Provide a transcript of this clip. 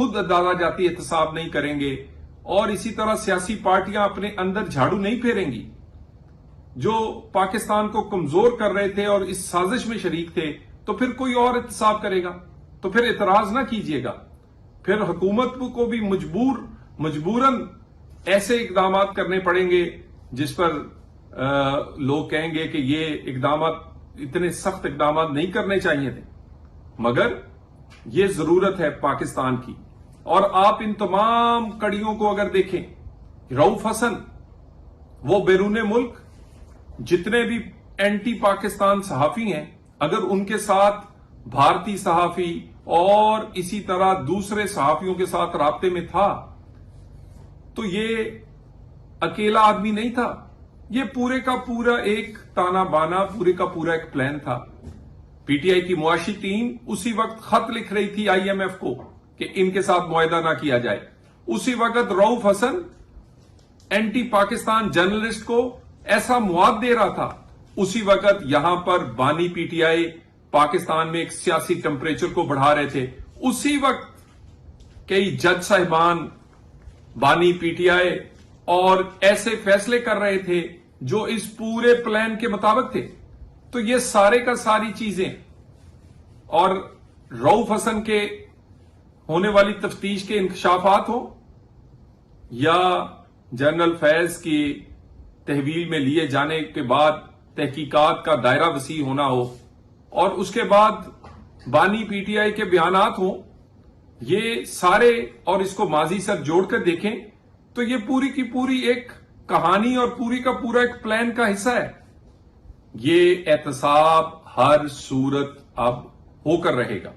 खुद अदालत जाती एहतसाब नहीं करेंगे और इसी तरह सियासी पार्टियां अपने अंदर झाड़ू नहीं फेरेंगी, जो पाकिस्तान को कमजोर कर रहे थे और इस साजिश में शरीक थे, तो फिर कोई और एहतसाब करेगा। तो फिर एतराज ना कीजिएगा, फिर हुकूमत को भी मजबूरन ऐसे इकदाम करने पड़ेंगे जिस पर लोग कहेंगे कि ये इकदाम, इतने सख्त इकदाम नहीं करने चाहिए थे, मगर ये जरूरत है पाकिस्तान की। और आप इन तमाम कड़ियों को अगर देखें, रऊफ हसन वो बैरून मुल्क जितने भी एंटी पाकिस्तान सहाफी हैं, अगर उनके साथ भारतीय सहाफी और इसी तरह दूसरे सहाफियों के साथ राब्ते में था, तो ये अकेला आदमी नहीं था, ये पूरे का पूरा एक ताना बाना, पूरे का पूरा एक प्लान था। पीटीआई की मुआशी टीम उसी वक्त खत लिख रही थी आईएमएफ को कि इनके साथ मुआहदा ना किया जाए। उसी वक्त रऊफ हसन एंटी पाकिस्तान जर्नलिस्ट को ऐसा मुआद दे रहा था। उसी वक्त यहां पर बानी पीटीआई पाकिस्तान में एक सियासी टेम्परेचर को बढ़ा रहे थे। उसी वक्त कई जज साहिबान बानी पीटीआई और ऐसे फैसले कर रहे थे जो इस पूरे प्लान के मुताबिक थे। तो ये सारे का सारी चीजें और रऊफ हसन के होने वाली तफ्तीश के इंकशाफात हो या जनरल फैज की तहवील में लिए जाने के बाद तहकीकात का दायरा वसी होना हो और उसके बाद बानी पीटीआई के बयानात हो, ये सारे और इसको माजी से जोड़कर देखें तो ये पूरी की पूरी एक कहानी और पूरी का पूरा एक प्लान का हिस्सा है। ये एहतसाब हर सूरत अब होकर रहेगा।